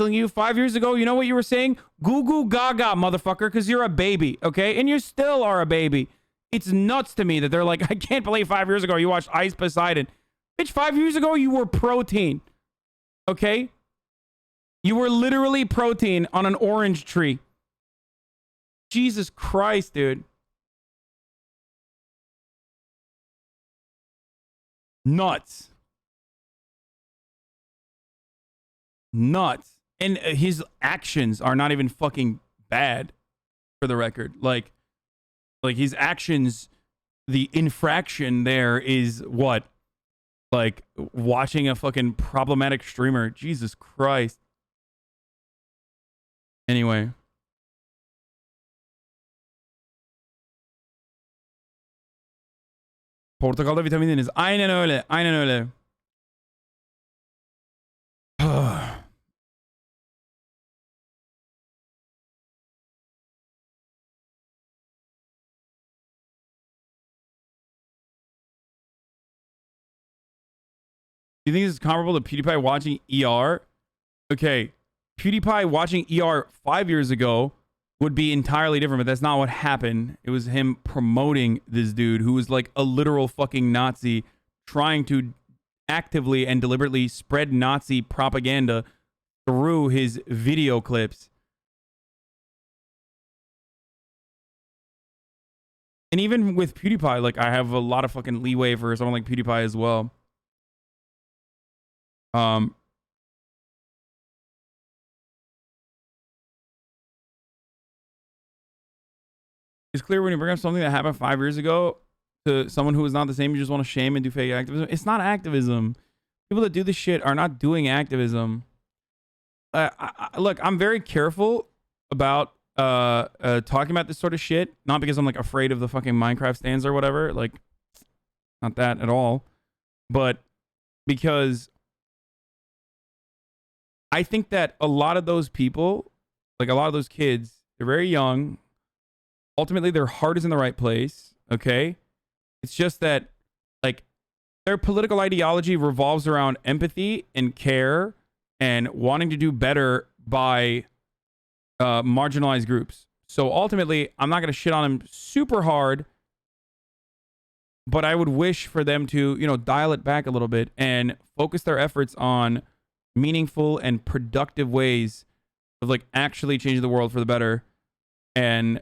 telling you 5 years ago, you know what you were saying? Goo goo gaga, motherfucker, because you're a baby, okay? And you still are a baby. It's nuts to me that they're like, I can't believe 5 years ago you watched Ice Poseidon. Bitch, 5 years ago you were protein, okay? You were literally protein on an orange tree. Jesus Christ, dude. Nuts. Nuts. And his actions are not even fucking bad, for the record. Like his actions, the infraction there is what? Like watching a fucking problematic streamer. Jesus Christ. Anyway. Portakalda vitamininiz. Aynen öyle. Aynen öyle. Do you think this is comparable to PewDiePie watching ER? Okay, PewDiePie watching ER 5 years ago would be entirely different, but that's not what happened. It was him promoting this dude who was like a literal fucking Nazi trying to actively and deliberately spread Nazi propaganda through his video clips. And even with PewDiePie, like I have a lot of fucking leeway for someone like PewDiePie as well. It's clear when you bring up something that happened 5 years ago to someone who is not the same, you just want to shame and do fake activism. It's not activism. People that do this shit are not doing activism. Look, I'm very careful about talking about this sort of shit. Not because I'm like afraid of the fucking Minecraft stands or whatever. Like, not that at all. But because I think that a lot of those people, like a lot of those kids, they're very young. Ultimately, their heart is in the right place, okay? It's just that, like, their political ideology revolves around empathy and care and wanting to do better by marginalized groups. So ultimately, I'm not going to shit on them super hard, but I would wish for them to, you know, dial it back a little bit and focus their efforts on meaningful and productive ways of, like, actually changing the world for the better and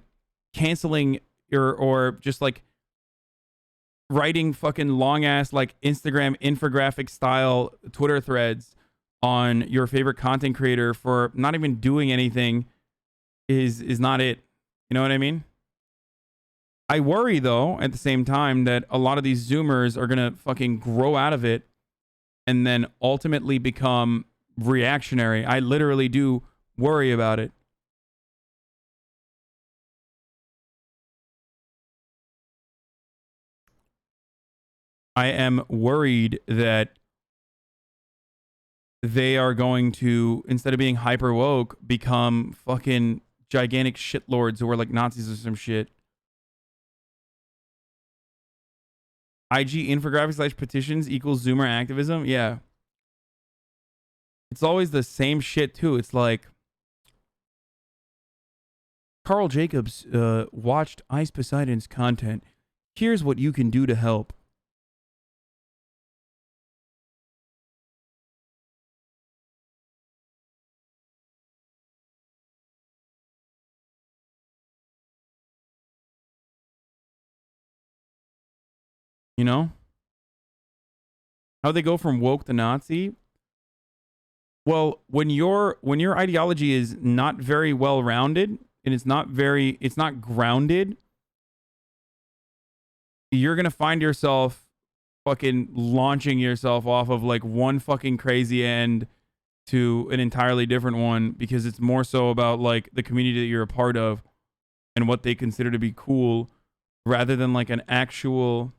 canceling or just like writing fucking long ass like Instagram infographic style Twitter threads on your favorite content creator for not even doing anything is not it. You know what I mean? I worry though at the same time that a lot of these Zoomers are gonna fucking grow out of it and then ultimately become reactionary. I literally do worry about it. I am worried that they are going to, instead of being hyper woke, become fucking gigantic shitlords who are like Nazis or some shit. IG infographics / petitions equals Zoomer activism? Yeah. It's always the same shit too. It's like Carl Jacobs watched Ice Poseidon's content. Here's what you can do to help. You know? How they go from woke to Nazi? Well, when your ideology is not very well rounded and it's not grounded, you're gonna find yourself fucking launching yourself off of like one fucking crazy end to an entirely different one because it's more so about like the community that you're a part of and what they consider to be cool rather than like an actual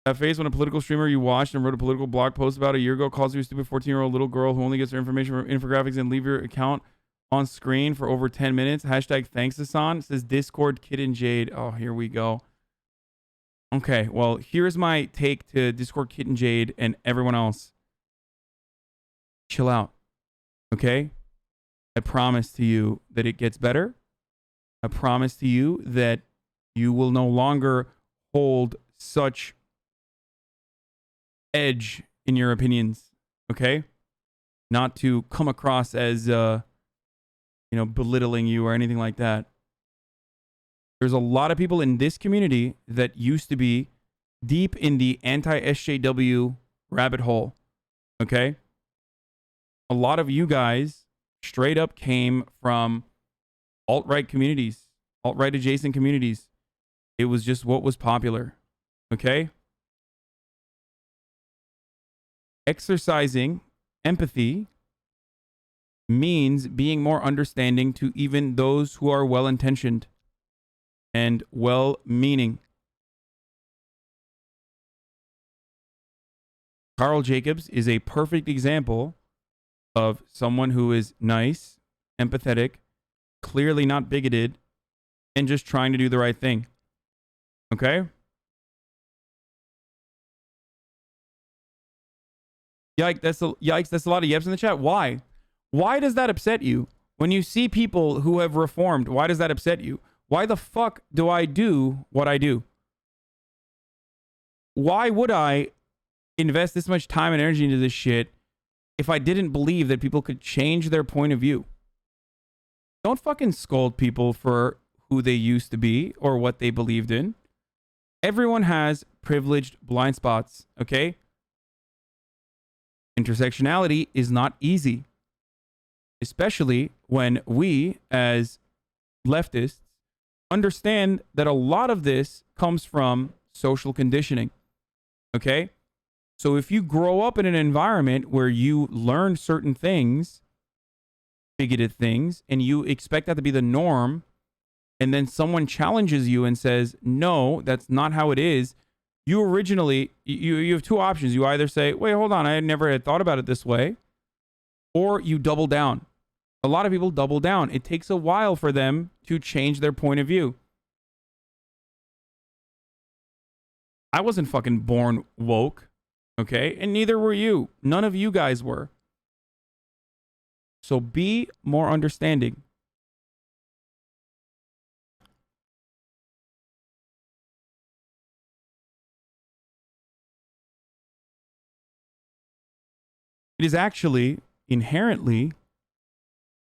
that face when a political streamer you watched and wrote a political blog post about a year ago calls you a stupid 14-year-old little girl who only gets her information from infographics and leave your account on screen for over 10 minutes. Hashtag thanks, Hasan. Says Discord Kid and Jade. Oh, here we go. Okay, well, here's my take to Discord Kitten Jade and everyone else. Chill out, okay? I promise to you that it gets better. I promise to you that you will no longer hold such edge in your opinions, okay? Not to come across as, belittling you or anything like that. There's a lot of people in this community that used to be deep in the anti-SJW rabbit hole, okay? A lot of you guys straight up came from alt-right communities, alt-right adjacent communities. It was just what was popular, okay? Exercising empathy means being more understanding to even those who are well-intentioned and well-meaning. Carl Jacobs is a perfect example of someone who is nice, empathetic, clearly not bigoted, and just trying to do the right thing. Okay? Yikes, that's a lot of yeps in the chat. Why? Why does that upset you? When you see people who have reformed, why does that upset you? Why the fuck do I do what I do? Why would I invest this much time and energy into this shit if I didn't believe that people could change their point of view? Don't fucking scold people for who they used to be or what they believed in. Everyone has privileged blind spots, okay? Intersectionality is not easy, especially when we, as leftists, understand that a lot of this comes from social conditioning, okay? So if you grow up in an environment where you learn certain things, bigoted things, and you expect that to be the norm, and then someone challenges you and says, no, that's not how it is, you originally, you have two options. You either say, wait, hold on, I never had thought about it this way, or you double down. A lot of people double down. It takes a while for them to change their point of view. I wasn't fucking born woke, okay? And neither were you. None of you guys were. So be more understanding. It is actually inherently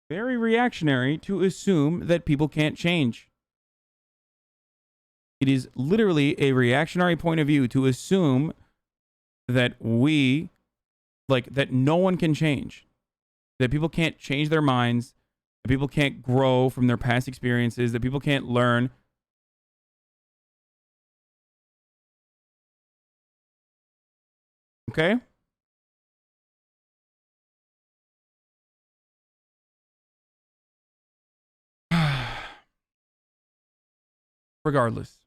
very reactionary to assume that people can't change. It is literally a reactionary point of view to assume that that no one can change, that people can't change their minds, that people can't grow from their past experiences, that people can't learn. Okay? Regardless.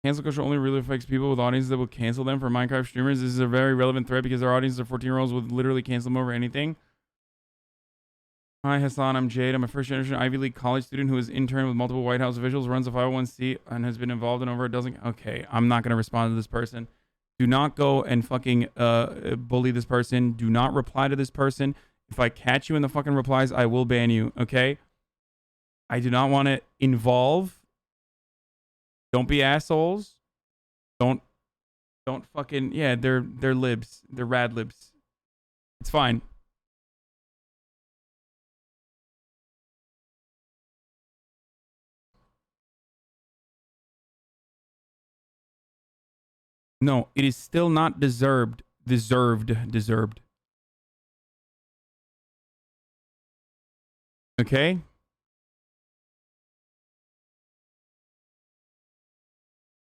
Cancel culture only really affects people with audiences that will cancel them for Minecraft streamers. This is a very relevant threat because our audiences are 14-year-olds would literally cancel them over anything. Hi, Hassan. I'm Jade. I'm a first generation Ivy League college student who is interned with multiple White House officials, runs a 501c, and has been involved in over a dozen. Okay, I'm not going to respond to this person. Do not go and fucking bully this person. Do not reply to this person. If I catch you in the fucking replies, I will ban you. Okay? I do not want to involve. Don't be assholes. Don't fucking they're libs. They're rad libs. It's fine. No, it is still not deserved. Deserved. Okay?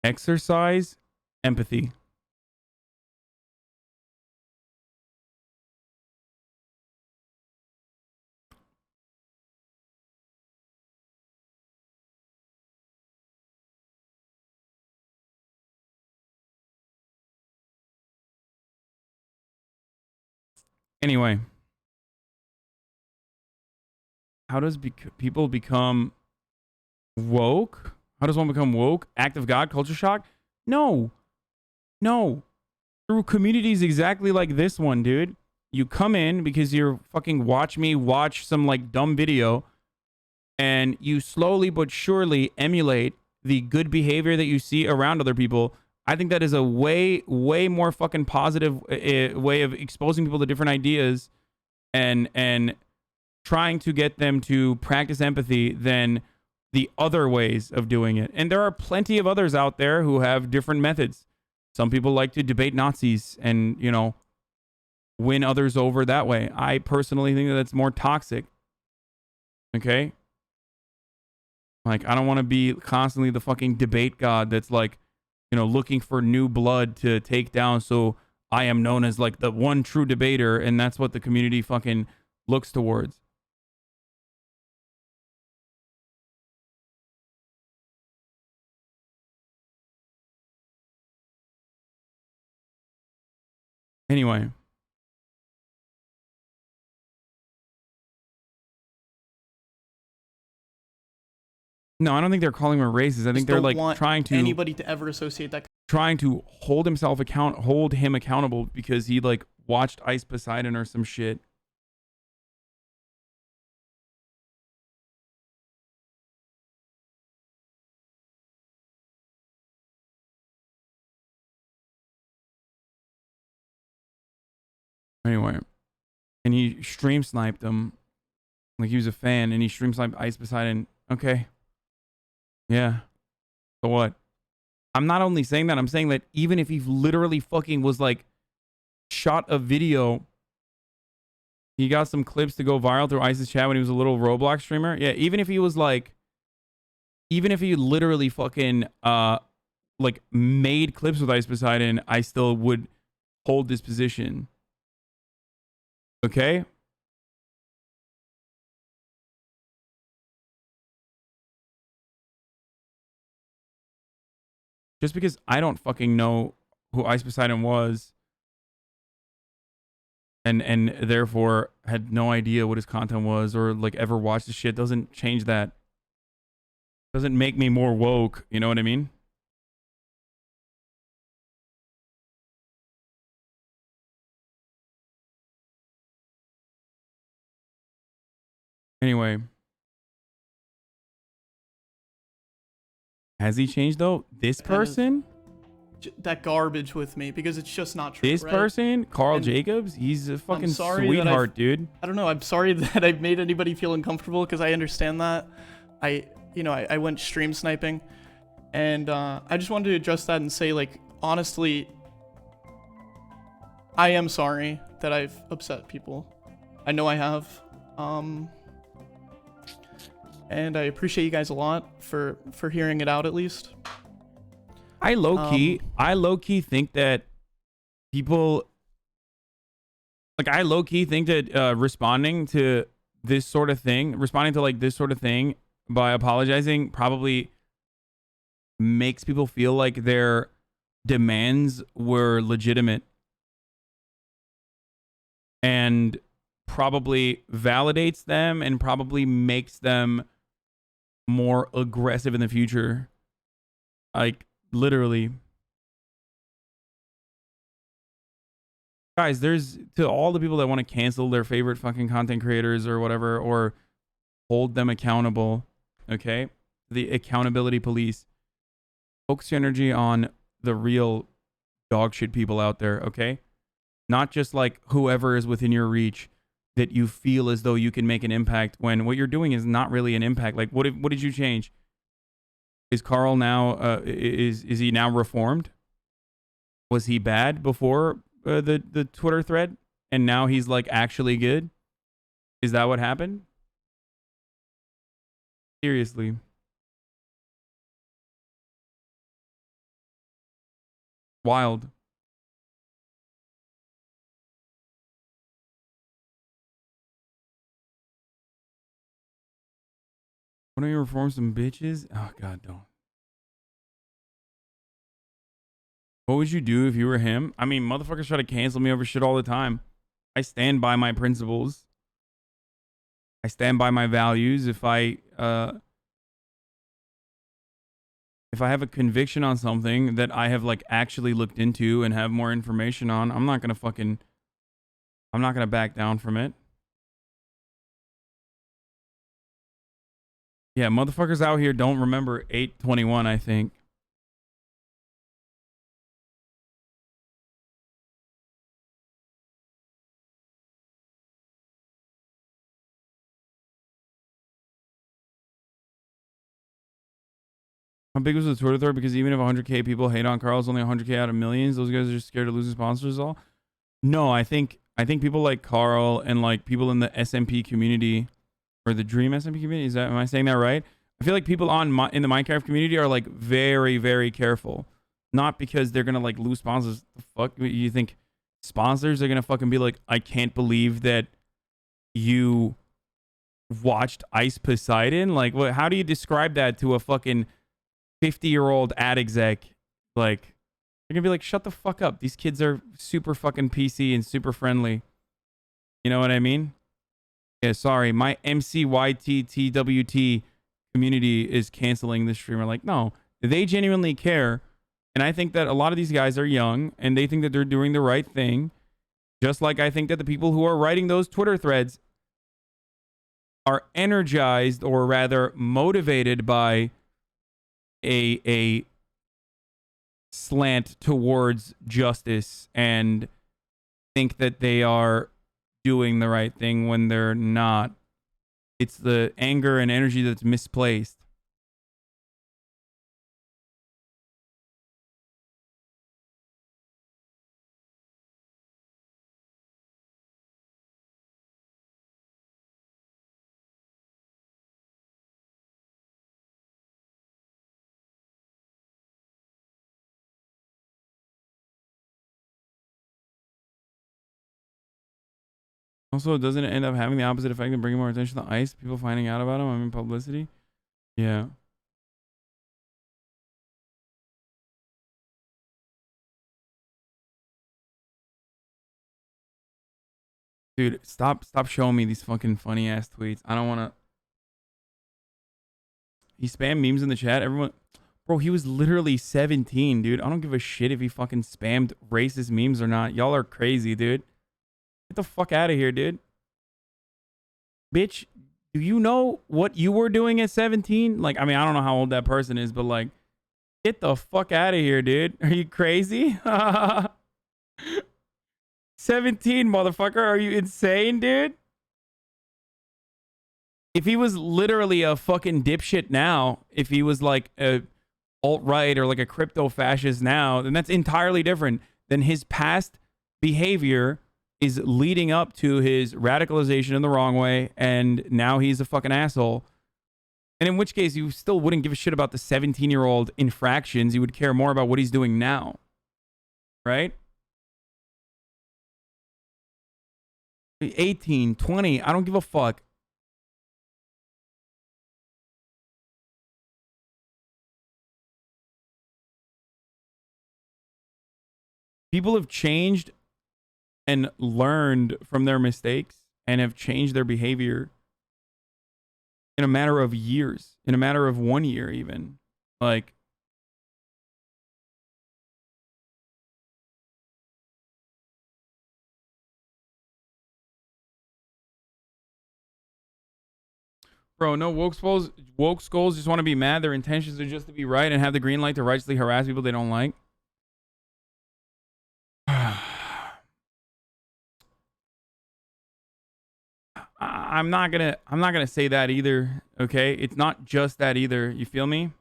Exercise empathy. Anyway, how does people become woke? How does one become woke? Act of God, culture shock? No. No. Through communities exactly like this one, dude. You come in because you're fucking watch some like dumb video, and you slowly but surely emulate the good behavior that you see around other people. I think that is a way more fucking positive way of exposing people to different ideas and trying to get them to practice empathy than the other ways of doing it. And there are plenty of others out there who have different methods. Some people like to debate Nazis and, you know, win others over that way. I personally think that that's more toxic. Okay? Like, I don't want to be constantly the fucking debate god that's like, you know, looking for new blood to take down, so I am known as like the one true debater, and that's what the community fucking looks towards. Anyway. No, I don't think they're calling him a racist. I think they're like trying to anybody to ever associate that. Trying to hold him accountable because he like watched Ice Poseidon or some shit. Anyway, and he stream sniped him like he was a fan, and he stream sniped Ice Poseidon. Okay, yeah. So what? I'm not only saying that, I'm saying that even if he literally fucking was like shot a video, he got some clips to go viral through Ice's chat when he was a little Roblox streamer. Yeah, even if he was like, even if he literally fucking like made clips with Ice Poseidon, I still would hold this position. Okay? Just because I don't fucking know who Ice Poseidon was and therefore had no idea what his content was or like ever watched the shit doesn't change that. Doesn't make me more woke, you know what I mean? Anyway. Has he changed though? This person? That garbage with me because it's just not true. This person, Carl Jacobs, he's a fucking sweetheart, dude. I don't know. I'm sorry that I've made anybody feel uncomfortable because I understand that. I went stream sniping, and I just wanted to address that and say, like, honestly, I am sorry that I've upset people. I know I have. And I appreciate you guys a lot for hearing it out at least. I low key think that people like responding to this sort of thing, by apologizing probably makes people feel like their demands were legitimate and probably validates them and probably makes them more aggressive in the future. Like, literally. Guys, there's to all the people that want to cancel their favorite fucking content creators or whatever, or hold them accountable, okay? The accountability police. Focus your energy on the real dog shit people out there, okay? Not just like whoever is within your reach that you feel as though you can make an impact when what you're doing is not really an impact. Like, what did you change? Is Carl now, is he now reformed? Was he bad before the Twitter thread? And now he's like actually good? Is that what happened? Seriously. Wild. Why don't you reform some bitches? Oh, God, don't. What would you do if you were him? I mean, motherfuckers try to cancel me over shit all the time. I stand by my principles. I stand by my values. If I have a conviction on something that I have like actually looked into and have more information on, I'm not gonna back down from it. Yeah, motherfuckers out here don't remember 821, I think. How big was the Twitter thread? Because even if 100K people hate on Carl, it's only 100K out of millions. Those guys are just scared of losing sponsors. All. No, I think people like Carl and like people in the SMP community or the Dream SMP community. Am I saying that right? I feel like people in the Minecraft community are like very, very careful. Not because they're gonna like lose sponsors. The fuck you think sponsors are gonna fucking be like, I can't believe that you watched Ice Poseidon? Like, what? How do you describe that to a fucking 50-year-old ad exec? Like, they're gonna be like, shut the fuck up. These kids are super fucking PC and super friendly. You know what I mean? Yeah, sorry. My MCYTTWT community is canceling this streamer. Like, no, they genuinely care. And I think that a lot of these guys are young and they think that they're doing the right thing. Just like I think that the people who are writing those Twitter threads are energized, or rather motivated by a slant towards justice and think that they are doing the right thing when they're not. It's the anger and energy that's misplaced. Also, doesn't it end up having the opposite effect and bringing more attention to Ice? People finding out about him? I mean, publicity? Yeah. Dude, stop showing me these fucking funny ass tweets. I don't want to. He spammed memes in the chat. Everyone, bro, he was literally 17, dude. I don't give a shit if he fucking spammed racist memes or not. Y'all are crazy, dude. Get the fuck out of here, dude. Bitch, do you know what you were doing at 17? Like, I mean, I don't know how old that person is, but like, get the fuck out of here, dude. Are you crazy? 17, motherfucker. Are you insane, dude? If he was literally a fucking dipshit now, if he was like a alt-right or like a crypto fascist now, then that's entirely different. Then his past behavior is leading up to his radicalization in the wrong way, and now he's a fucking asshole. And in which case, you still wouldn't give a shit about the 17-year-old infractions. You would care more about what he's doing now. Right? 18, 20, I don't give a fuck. People have changed and learned from their mistakes and have changed their behavior in a matter of years, in a matter of 1 year even. Like, bro, no, woke skulls just want to be mad. Their intentions are just to be right and have the green light to righteously harass people they don't like. I'm not gonna say that either. Okay, it's not just that either. You feel me?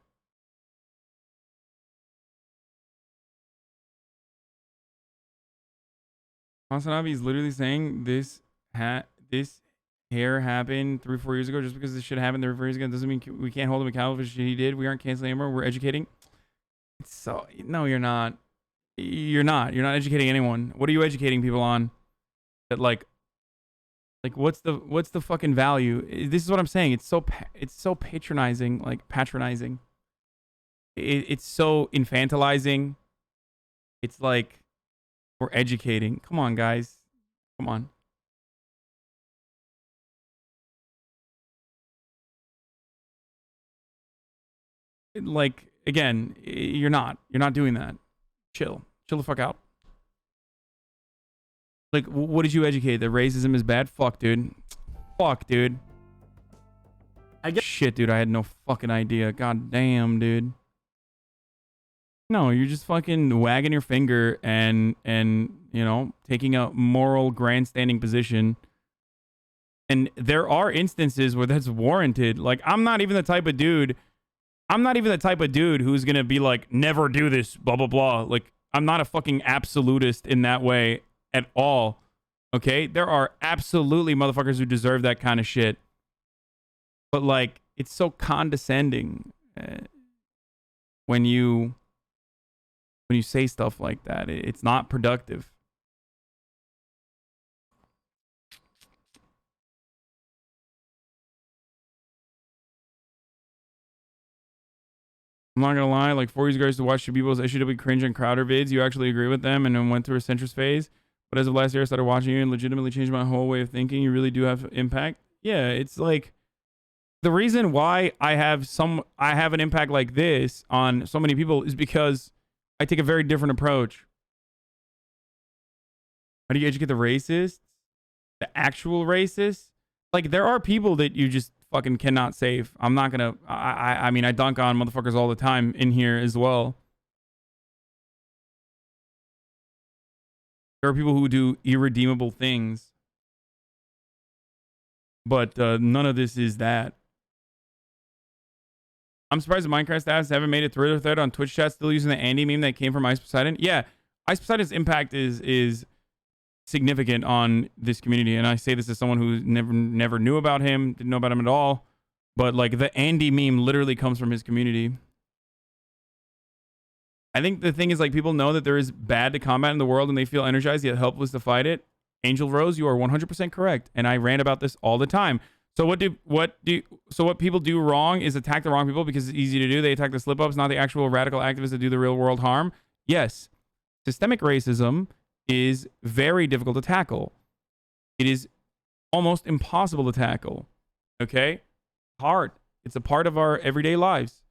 Hasanabi is literally saying this hair happened 3-4 years ago. Just because this shit happened 3-4 years ago doesn't mean we can't hold him accountable for shit he did. We aren't canceling anymore. We're educating. So no, you're not. You're not educating anyone. What are you educating people on? That like what's the fucking value? This is what I'm saying. It's so patronizing, like patronizing. It's so infantilizing. It's like we're educating. Come on, guys. Come on. like, again, you're not doing that. Chill the fuck out. Like, what did you educate? That racism is bad? Fuck, dude. I guess Shit, dude, I had no fucking idea. God damn, dude. No, you're just fucking wagging your finger and you know, taking a moral grandstanding position. And there are instances where that's warranted. Like, I'm not even the type of dude who's gonna be like, never do this, blah blah blah. Like, I'm not a fucking absolutist in that way at all. Okay? There are absolutely motherfuckers who deserve that kind of shit. But like, it's so condescending when you say stuff like that. It's not productive. I'm not gonna lie, like 4 years ago I used to watch people's SUW cringe and Crowder vids. You actually agree with them and then went through a centrist phase. But as of last year I started watching you and legitimately changed my whole way of thinking. You really do have impact. Yeah, it's like the reason why I have an impact like this on so many people is because I take a very different approach. How do you educate the racists? The actual racists? Like, there are people that you just fucking cannot save. I'm not gonna. I mean, I dunk on motherfuckers all the time in here as well. There are people who do irredeemable things, but none of this is that. I'm surprised the Minecraft staffs haven't made a Twitter thread on Twitch chat still using the Andy meme that came from Ice Poseidon. Yeah, Ice Poseidon's impact is significant on this community, and I say this as someone who never knew about him, didn't know about him at all. But like, the Andy meme literally comes from his community. I think the thing is, like, people know that there is bad to combat in the world and they feel energized yet helpless to fight it. Angel Rose, you are 100% correct, and I rant about this all the time. So what people do wrong is attack the wrong people because it's easy to do. They attack the slip-ups, not the actual radical activists that do the real world harm. Yes, systemic racism is very difficult to tackle. It is almost impossible to tackle. Okay? Hard. It's a part of our everyday lives.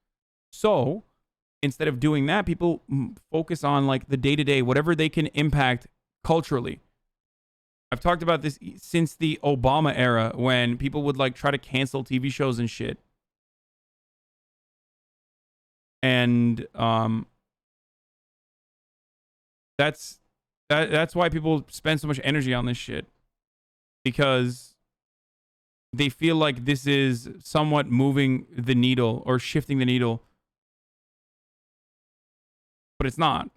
So instead of doing that, people focus on like the day-to-day, whatever they can impact culturally. I've talked about this since the Obama era, when people would like try to cancel TV shows and shit. And that's why people spend so much energy on this shit, because they feel like this is somewhat moving the needle or shifting the needle, but it's not.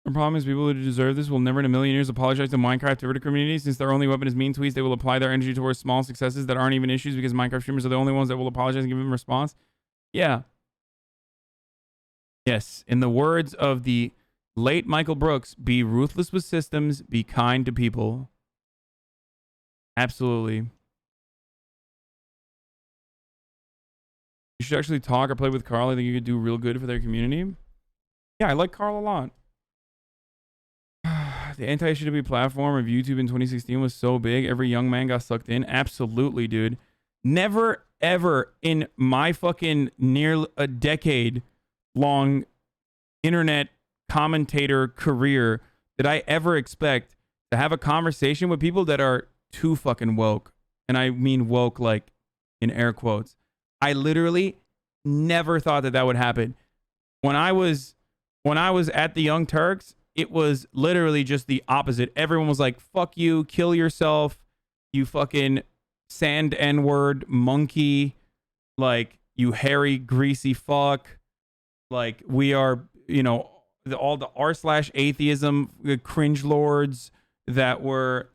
The problem is people who deserve this will never in a million years apologize to Minecraft Twitter community. Since their only weapon is mean tweets, they will apply their energy towards small successes that aren't even issues, because Minecraft streamers are the only ones that will apologize and give them a response. Yeah. Yes. In the words of the late Michael Brooks, be ruthless with systems, be kind to people. Absolutely. You should actually talk or play with Carl. I think you could do real good for their community. Yeah, I like Carl a lot. The anti-SJW platform of YouTube in 2016 was so big, every young man got sucked in. Absolutely, dude. Never, ever in my fucking near a decade long internet commentator career did I ever expect to have a conversation with people that are too fucking woke. And I mean woke like in air quotes. I literally never thought that would happen. When I was at the Young Turks, it was literally just the opposite. Everyone was like, fuck you, kill yourself, you fucking sand N-word monkey, like, you hairy, greasy fuck. Like, we are, you know, all the r/atheism cringe lords that were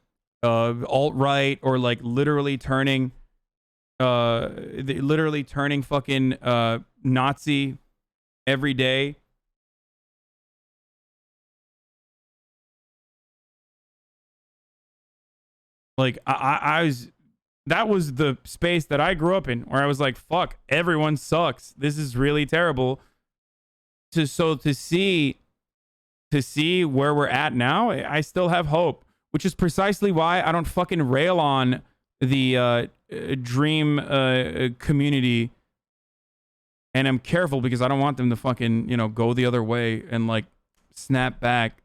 alt-right, or like literally turning fucking Nazi every day. Like, I was, that was the space that I grew up in, where I was like, fuck, everyone sucks. This is really terrible. To see to see where we're at now, I still have hope, which is precisely why I don't fucking rail on the dream community. And I'm careful because I don't want them to fucking, you know, go the other way and like snap back.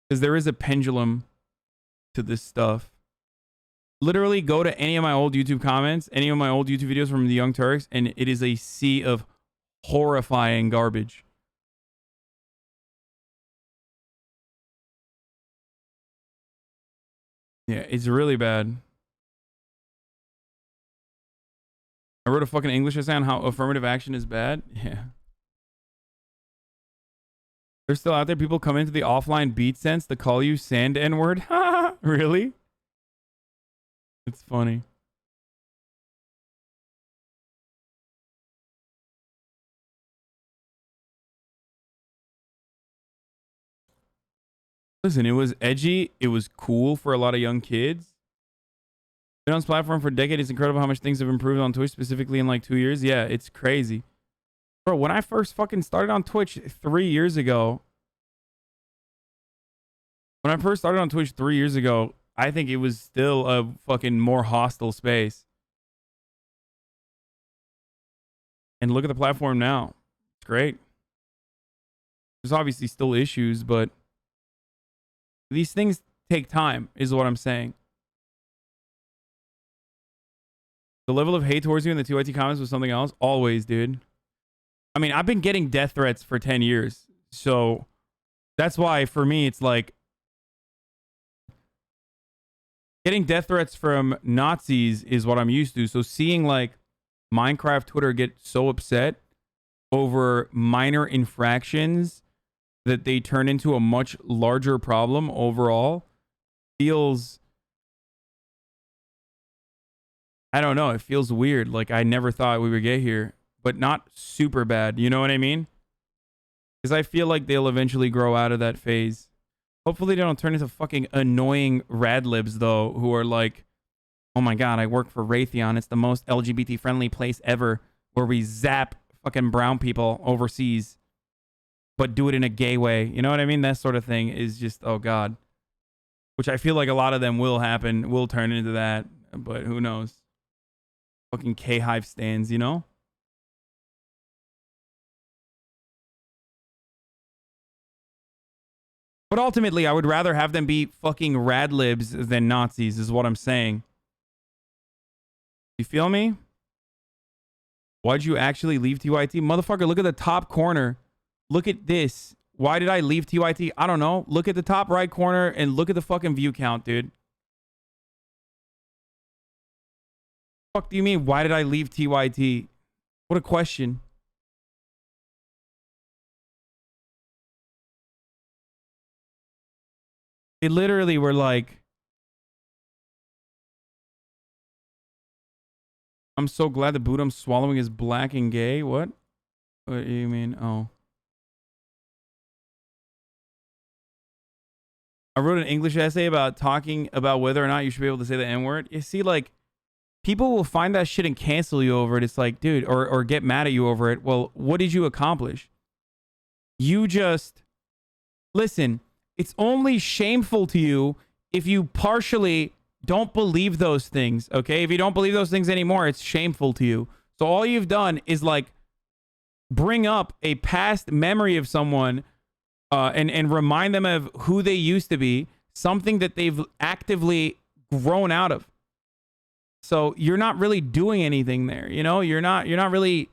Because there is a pendulum to this stuff. Literally go to any of my old YouTube comments, any of my old YouTube videos from the Young Turks, and it is a sea of horrifying garbage. Yeah, it's really bad. I wrote a fucking English essay on how affirmative action is bad. Yeah. They're still out there. People come into the offline beat sense to call you sand N-word. Really? It's funny. Listen, it was edgy. It was cool for a lot of young kids. Been on this platform for a decade. It's incredible how much things have improved on Twitch, specifically in like 2 years. Yeah, it's crazy. Bro, when I first fucking started on Twitch 3 years ago, I think it was still a fucking more hostile space. And look at the platform now. It's great. There's obviously still issues, but these things take time, is what I'm saying. The level of hate towards you in the 2IT comments was something else. Always, dude. I mean, I've been getting death threats for 10 years. So that's why, for me, it's like getting death threats from Nazis is what I'm used to. So seeing like Minecraft Twitter get so upset over minor infractions that they turn into a much larger problem overall feels, I don't know, it feels weird. Like I never thought we would get here, but not super bad. You know what I mean? Because I feel like they'll eventually grow out of that phase. Hopefully they don't turn into fucking annoying radlibs though, who are like, oh my god, I work for Raytheon. It's the most LGBT friendly place ever, where we zap fucking brown people overseas, but do it in a gay way. You know what I mean? That sort of thing is just, oh god. Which I feel like a lot of them will happen, will turn into that, but who knows? Fucking K-Hive stands, you know? But ultimately, I would rather have them be fucking radlibs than Nazis, is what I'm saying. You feel me? Why'd you actually leave TYT? Motherfucker, look at the top corner. Look at this. Why did I leave TYT? I don't know. Look at the top right corner and look at the fucking view count, dude. What the fuck do you mean? Why did I leave TYT? What a question. They literally were like, I'm so glad the Buddha I'm swallowing is black and gay. What? What do you mean? Oh. I wrote an English essay about talking about whether or not you should be able to say the N-word. You see, like, people will find that shit and cancel you over it. It's like, dude, or get mad at you over it. Well, what did you accomplish? You just, listen, it's only shameful to you if you partially don't believe those things, okay? If you don't believe those things anymore, it's shameful to you. So all you've done is, like, bring up a past memory of someone and remind them of who they used to be, something that they've actively grown out of. So you're not really doing anything there, you know? You're not really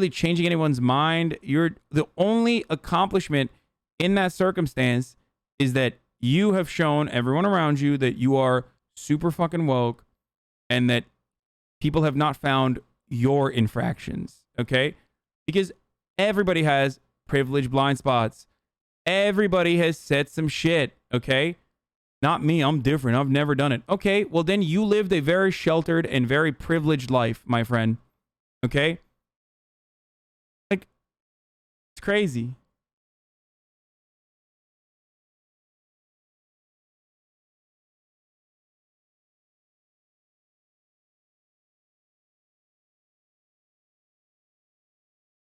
changing anyone's mind. You're the only accomplishment in that circumstance is that you have shown everyone around you that you are super fucking woke and that people have not found your infractions, okay? Because everybody has privileged blind spots. Everybody has said some shit, okay? Not me, I'm different. I've never done it. Okay, well then you lived a very sheltered and very privileged life, my friend. Okay? Like, it's crazy.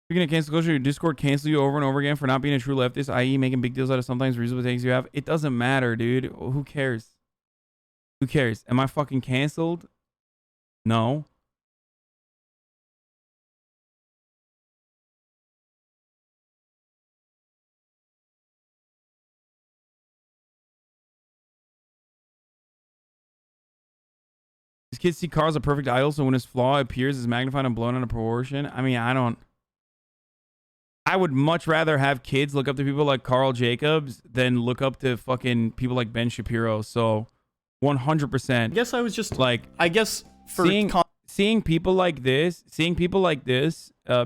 You're gonna cancel culture. Your Discord cancel you over and over again for not being a true leftist, i.e., making big deals out of sometimes reasonable takes you have. It doesn't matter, dude. Who cares? Who cares? Am I fucking canceled? No. These kids see Carl as a perfect idol, so when his flaw appears, it's magnified and blown out of proportion. I mean, I would much rather have kids look up to people like Carl Jacobs than look up to fucking people like Ben Shapiro. So, 100%. I guess I was just like, I guess for seeing people like this,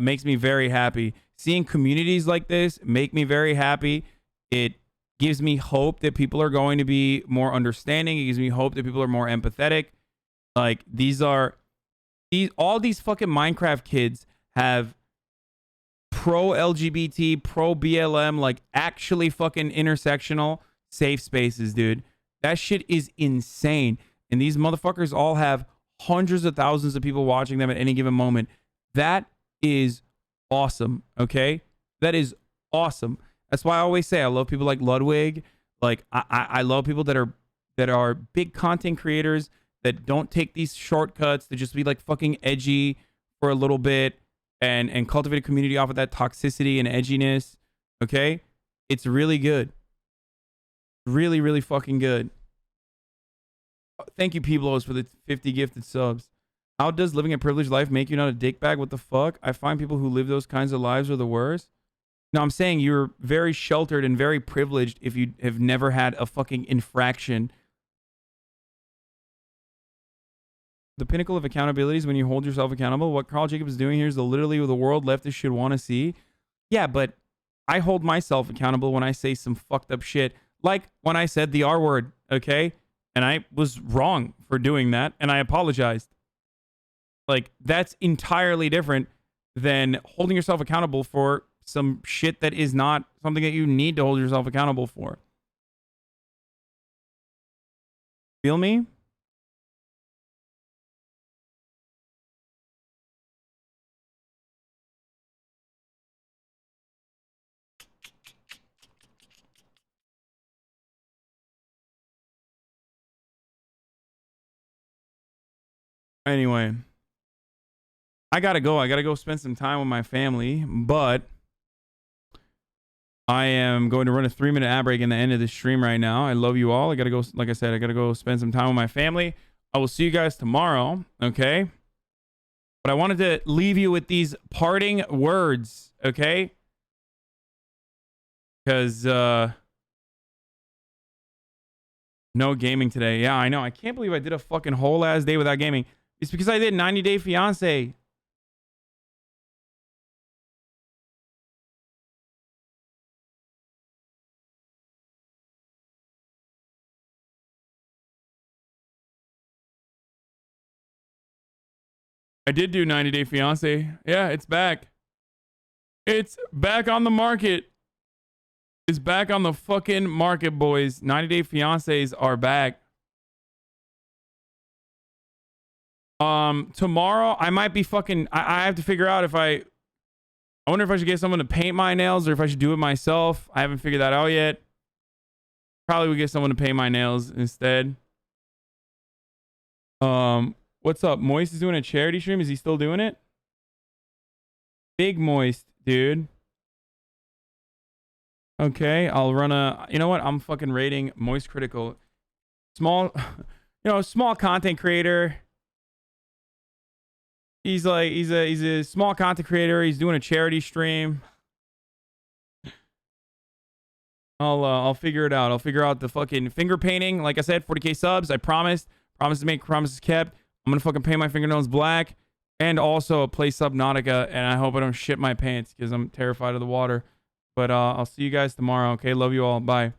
makes me very happy. Seeing communities like this make me very happy. It gives me hope that people are going to be more understanding. It gives me hope that people are more empathetic. Like, all these fucking Minecraft kids have pro LGBT, pro BLM, like actually fucking intersectional safe spaces, dude. That shit is insane. And these motherfuckers all have hundreds of thousands of people watching them at any given moment. That is awesome, okay? That is awesome. That's why I always say I love people like Ludwig. Like, I love people that are big content creators that don't take these shortcuts to just be like fucking edgy for a little bit and cultivate a community off of that toxicity and edginess. Okay? It's really good. Really, really fucking good. Thank you, Piblos, for the 50 gifted subs. How does living a privileged life make you not a dickbag? What the fuck? I find people who live those kinds of lives are the worst. No, I'm saying you're very sheltered and very privileged if you have never had a fucking infraction. The pinnacle of accountability is when you hold yourself accountable. What Carl Jacobs is doing here is literally what the world leftists should want to see. Yeah, but I hold myself accountable when I say some fucked up shit. Like when I said the R word, okay? And I was wrong for doing that, and I apologized. Like, that's entirely different than holding yourself accountable for some shit that is not something that you need to hold yourself accountable for. Feel me? Anyway, I gotta go. I gotta go spend some time with my family, but I am going to run a 3-minute ad break in the end of the stream right now. I love you all. I gotta go. Like I said, I gotta go spend some time with my family. I will see you guys tomorrow. Okay. But I wanted to leave you with these parting words. Okay. Because, no gaming today. Yeah, I know. I can't believe I did a fucking whole ass day without gaming. It's because I did 90 Day Fiance. I did do 90 Day Fiance. Yeah, it's back. It's back on the market. It's back on the fucking market, boys. 90 Day Fiancés are back. Tomorrow I might be fucking. I have to figure out if I wonder if I should get someone to paint my nails or if I should do it myself. I haven't figured that out yet. Probably would get someone to paint my nails instead. What's up? Moist is doing a charity stream. Is he still doing it? Big Moist, dude. Okay, I'll run a. You know what? I'm fucking rating Moist Critical. Small, small content creator. He's a small content creator. He's doing a charity stream. I'll figure it out. I'll figure out the fucking finger painting. Like I said, 40K subs. I promised. Promised to make promises kept. I'm gonna fucking paint my fingernails black and also play Subnautica. And I hope I don't shit my pants because I'm terrified of the water. But I'll see you guys tomorrow. Okay, love you all. Bye.